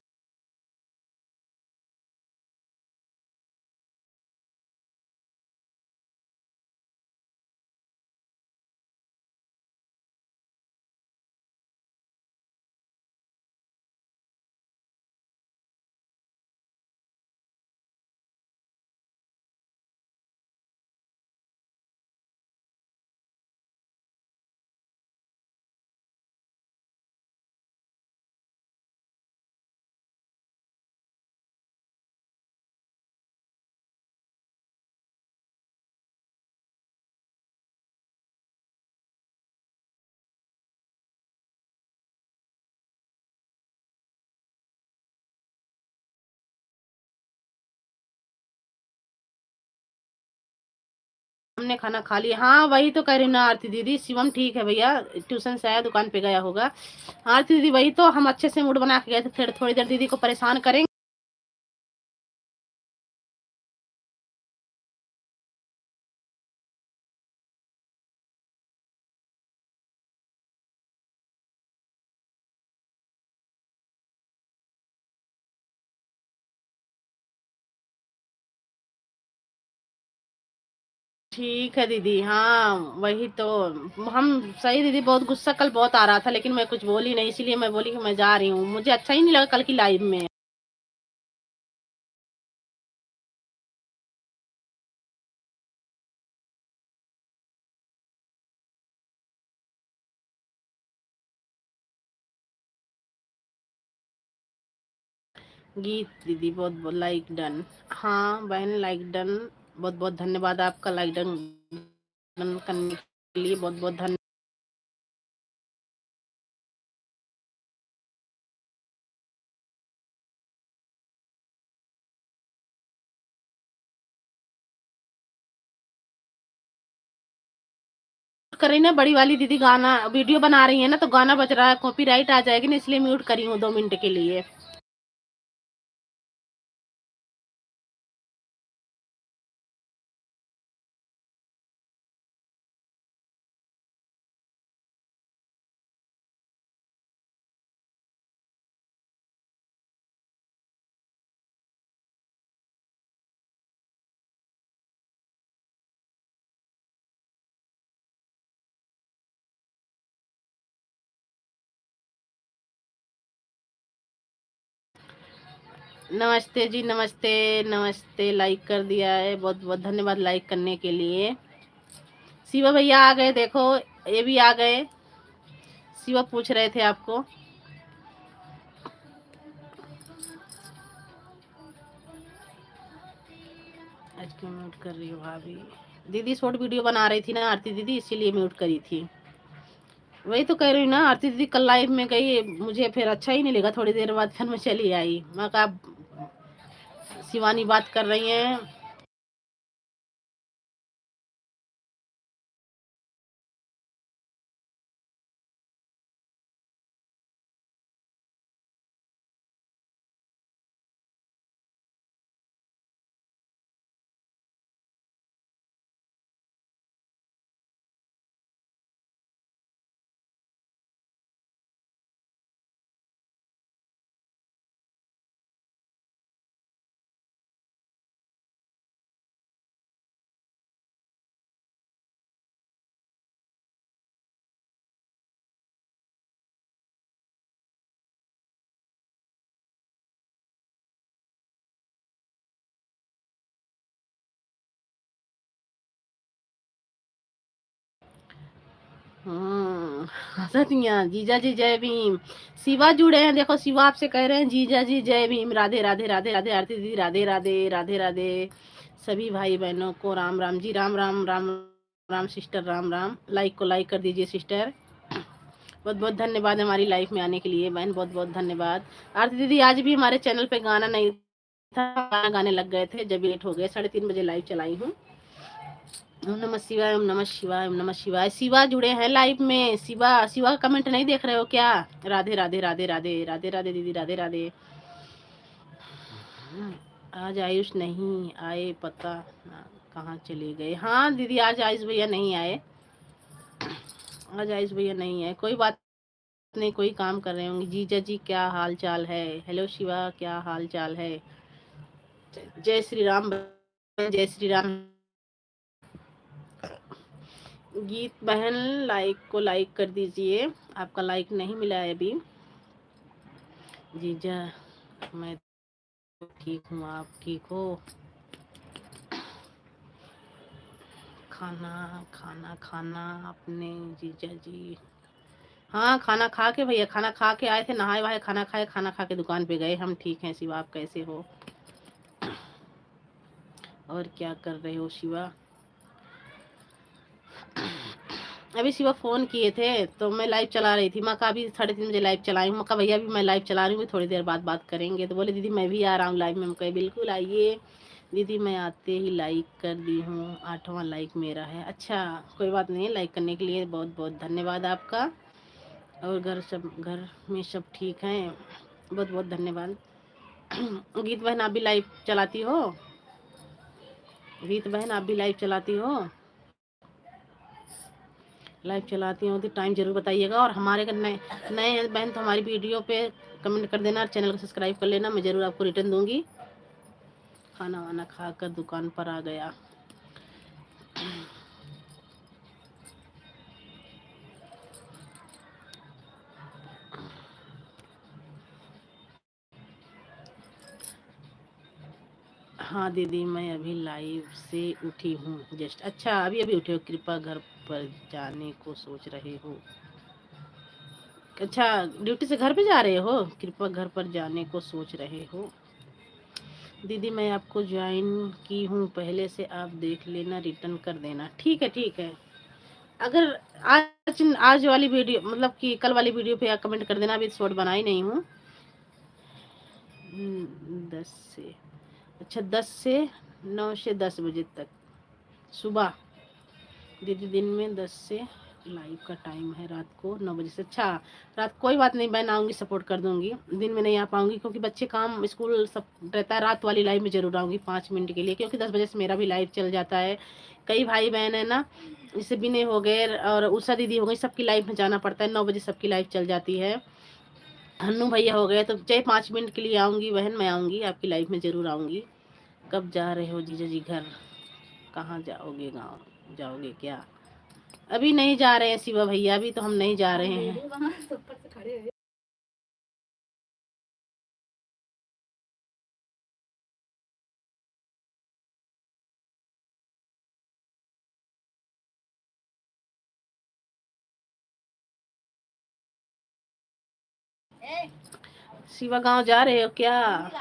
हमने खाना खा लिया। हाँ वही तो कह रही ना आरती दीदी, शिवम ठीक है भैया, ट्यूशन से आया, दुकान पे गया होगा। आरती दीदी वही तो हम अच्छे से मूड बना के गए थे, फिर थोड़ी देर दीदी को परेशान करेंगे। ठीक है दीदी। हाँ वही तो हम सही दीदी, बहुत गुस्सा कल बहुत आ रहा था लेकिन मैं कुछ बोली नहीं, इसीलिए मैं बोली कि मैं जा रही हूँ, मुझे अच्छा ही नहीं लगा कल की लाइव में। गीत दीदी बहुत बहुत लाइक डन। हाँ बहन लाइक डन, बहुत बहुत धन्यवाद आपका लाइक डन करने के लिए, बहुत बहुत धन्यवाद। कर रही ना बड़ी वाली दीदी, गाना वीडियो बना रही है ना, तो गाना बज रहा है, कॉपीराइट आ जाएगी ना, इसलिए म्यूट करी हूँ 2 मिनट के लिए। नमस्ते जी, नमस्ते नमस्ते। लाइक कर दिया है, बहुत बहुत धन्यवाद लाइक करने के लिए। शिवा भैया आ गए, देखो ये भी आ गए। शिवा पूछ रहे थे आपको। आज क्यों म्यूट कर रही हो भाभी? दीदी शॉर्ट वीडियो बना रही थी ना आरती दीदी, इसीलिए म्यूट करी थी। वही तो कह रही हूँ ना, आरती दीदी कल लाइव में गई, मुझे फिर अच्छा ही नहीं लगा, थोड़ी देर बाद फिर मैं चली आई। मैं कहा शिवानी बात कर रही हैं। सतिया जीजा जी जय भीम। शिवा जुड़े हैं, देखो शिवा आपसे कह रहे हैं जीजा जी जय भीम, राधे राधे राधे राधे। आरती दीदी राधे राधे राधे राधे। सभी भाई बहनों को राम राम जी, राम राम राम राम सिस्टर, राम राम। लाइक को लाइक कर दीजिए सिस्टर। बहुत बहुत धन्यवाद हमारी लाइफ में आने के लिए बहन, बहुत बहुत धन्यवाद। आरती दीदी आज भी हमारे चैनल पे गाना नहीं था, गाना गाने लग गए थे, जब लेट हो गए, 3:30 बजे लाइव चलाई हूँ। ओम नमः शिवाय, ओम नमः शिवाय, ओम नमः शिवाय। शिवा जुड़े हैं लाइव में। शिवा, शिवा का कमेंट नहीं देख रहे हो क्या? राधे राधे राधे राधे राधे राधे दीदी, राधे राधे। आज आयुष नहीं आए, पता कहाँ चले गए। हाँ दीदी आज आयुष भैया नहीं आए, आज आयुष भैया नहीं आए। कोई बात नहीं, कोई काम कर रहे होंगे। जीजा जी क्या हाल चाल है? हेलो शिवा, क्या हाल चाल है? जय श्री राम, जय श्री राम। गीत बहन लाइक को लाइक कर दीजिए, आपका लाइक नहीं मिला है अभी। जीजा मैं ठीक हूँ, आप ठीक हो? खाना खाना खाना अपने जीजा जी। हाँ खाना खा के भैया, खाना खा के आए थे, नहाए वहाए, खाना खाए, खाना खा के दुकान पे गए। हम ठीक हैं शिवा, आप कैसे हो? और क्या कर रहे हो शिवा? अभी शिवा फोन किए थे तो मैं लाइव चला रही थी। माँ का अभी 3:30 बजे लाइव चलाई हूँ। माँ का भैया भी मैं लाइव चला रही हूँ, थोड़ी देर बाद बात करेंगे। तो बोले दीदी मैं भी आ रहा हूँ लाइव में। मैं कही बिल्कुल आइए दीदी, मैं आते ही लाइक कर दी हूँ, 8वां लाइक मेरा है। अच्छा कोई बात नहीं, लाइक करने के लिए बहुत बहुत धन्यवाद आपका। और घर में सब ठीक हैं? बहुत बहुत धन्यवाद। गीत बहन आप भी लाइव चलाती हो? गीत बहन आप भी लाइव चलाती हो? लाइव चलाती हो तो टाइम जरूर बताइएगा। और हमारे नए नए बहन तो हमारी वीडियो पे कमेंट कर देना, चैनल को सब्सक्राइब कर लेना, मैं ज़रूर आपको रिटर्न दूंगी। खाना वाना खाकर दुकान पर आ गया। हाँ दीदी मैं अभी लाइव से उठी हूँ जस्ट। अच्छा अभी अभी उठे हो? कृपा घर पर जाने को सोच रहे हो? अच्छा ड्यूटी से घर पे जा रहे हो? कृपा घर पर जाने को सोच रहे हो? दीदी मैं आपको ज्वाइन की हूँ पहले से, आप देख लेना, रिटर्न कर देना। ठीक है ठीक है। अगर आज वाली वीडियो मतलब कि कल वाली वीडियो पे आप कमेंट कर देना, अभी शॉर्ट बनाई नहीं हूँ। 10 से, अच्छा 10 से 9 से 10 बजे तक सुबह। दीदी दिन में 10 से लाइव का टाइम है रात को 9 बजे से। अच्छा, रात कोई बात नहीं, मैं आऊँगी, सपोर्ट कर दूँगी। दिन में नहीं आ पाऊँगी क्योंकि बच्चे काम स्कूल सब रहता है। रात वाली लाइव में ज़रूर आऊँगी 5 मिनट के लिए, क्योंकि 10 बजे से मेरा भी लाइव चल जाता है। कई भाई बहन है ना, जैसे बिने हो गए और उषा दीदी हो गई, सबकी लाइव में जाना पड़ता है। 9 बजे सबकी लाइव चल जाती है। हन्नू भैया हो गए, तो चाहे 5 मिनट के लिए आऊँगी बहन, मैं आऊँगी आपकी लाइव में ज़रूर आऊँगी। कब जा रहे हो जीजा जी घर? कहाँ जाओगे? गाँव जाओगे क्या? अभी नहीं जा रहे हैं शिवा भैया, अभी तो हम नहीं जा रहे हैं। शिवा गांव जा रहे हो क्या?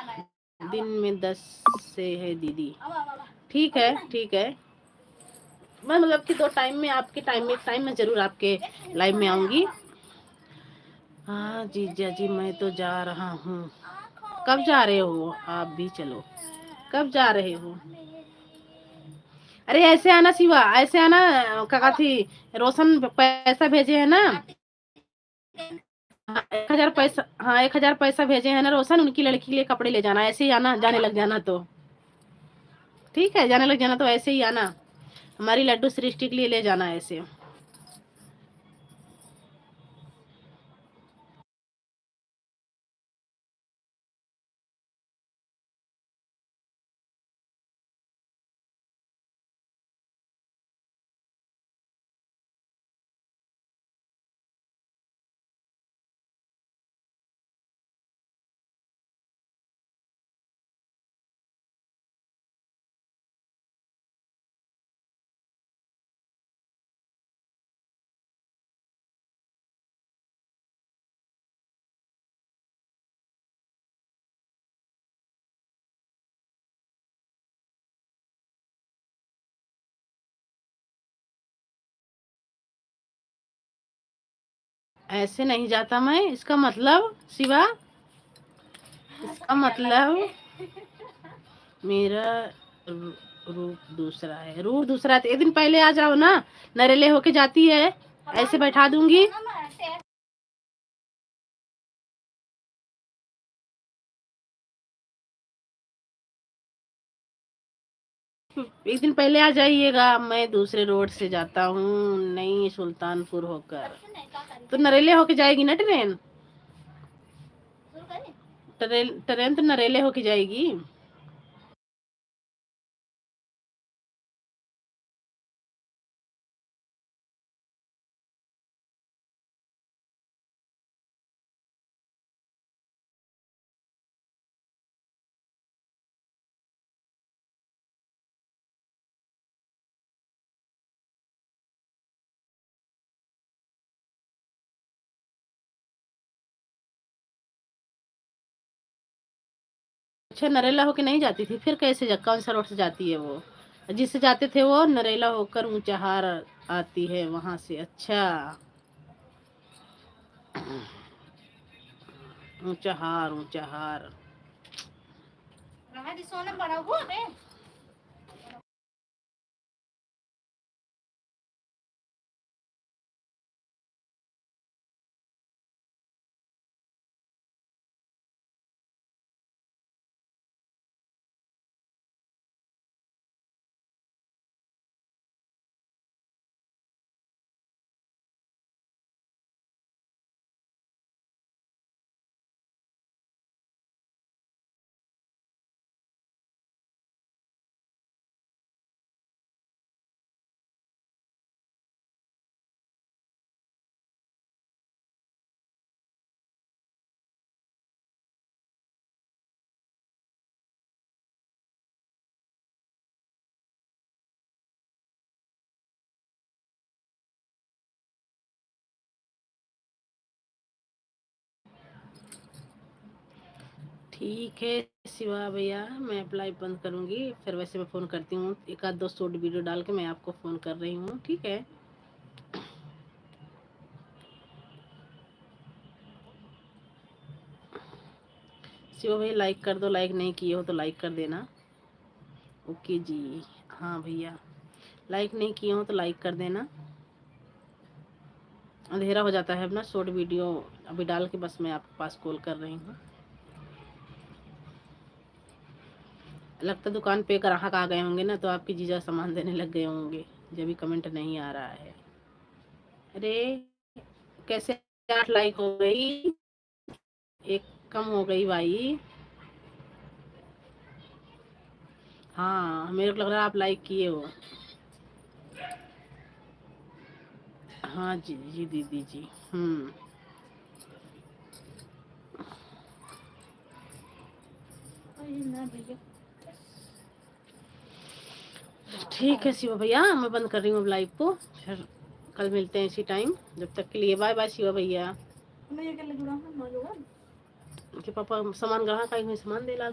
दिन में 10 से है दीदी। ठीक है, ठीक है। मैं मतलब कि 2 टाइम में, आपके टाइम में एक टाइम में जरूर आपके लाइव में आऊंगी। हाँ जीजा जी, मैं तो जा रहा हूँ। कब जा रहे हो? आप भी चलो। कब जा रहे हो? अरे ऐसे आना शिवा, ऐसे आना। काका थी रोशन पैसा भेजे है ना। हाँ, 1,000 पैसा, हाँ 1,000 पैसा भेजे हैं ना रोशन, उनकी लड़की के लिए कपड़े ले जाना। ऐसे ही आना, जाने लग जाना तो ठीक है, जाने लग जाना तो ऐसे ही आना। हमारी लड्डू सृष्टि के लिए ले जाना ऐसे। ऐसे नहीं जाता मैं, इसका मतलब शिवा, इसका मतलब मेरा रूप दूसरा है, रूप दूसरा है। तो एक दिन पहले आ जाओ ना, नरेले होके जाती है, ऐसे बैठा दूंगी। एक दिन पहले आ जाइएगा, मैं दूसरे रोड से जाता हूँ, नई सुल्तानपुर होकर। तो नरेले होके जाएगी ना ट्रेन? ट्रेन तो नरेले होके जाएगी। अच्छा, नरेला होके नहीं जाती थी, फिर कैसे कौन सा रोड से जाती है वो? जिससे जाते थे वो नरेला होकर ऊंचाहार आती है वहां से। अच्छा, ऊंचाहार, ऊंचाहार। ठीक है शिवा भैया, मैं अप्लाई बंद करूंगी, फिर वैसे मैं फ़ोन करती हूँ। एक आध दो शॉर्ट वीडियो डाल के मैं आपको फ़ोन कर रही हूँ, ठीक है? शिवा भैया लाइक कर दो, लाइक नहीं किए हो तो लाइक कर देना। ओके जी। हाँ भैया, लाइक नहीं किए हो तो लाइक कर देना। अंधेरा हो जाता है। अब ना शॉर्ट वीडियो अभी डाल के बस मैं आपके पास कॉल कर रही हूँ। लगता दुकान पे ग्राहक आ गए होंगे ना, तो आपकी जीजा सामान देने लग गए होंगे, जब भी कमेंट नहीं आ रहा है। अरे कैसे 8 लाइक हो गई, एक कम हो गई भाई। हाँ मेरे को लग रहा है आप लाइक किए हो। हाँ जी जी दीदी जी। ठीक है शिवा भैया, मैं बंद कर रही हूँ लाइव को, फिर कल मिलते हैं इसी टाइम। जब तक के लिए बाय बाय शिवा भैया। कि पापा सामान ग्राहक आई हुई सामान दे ला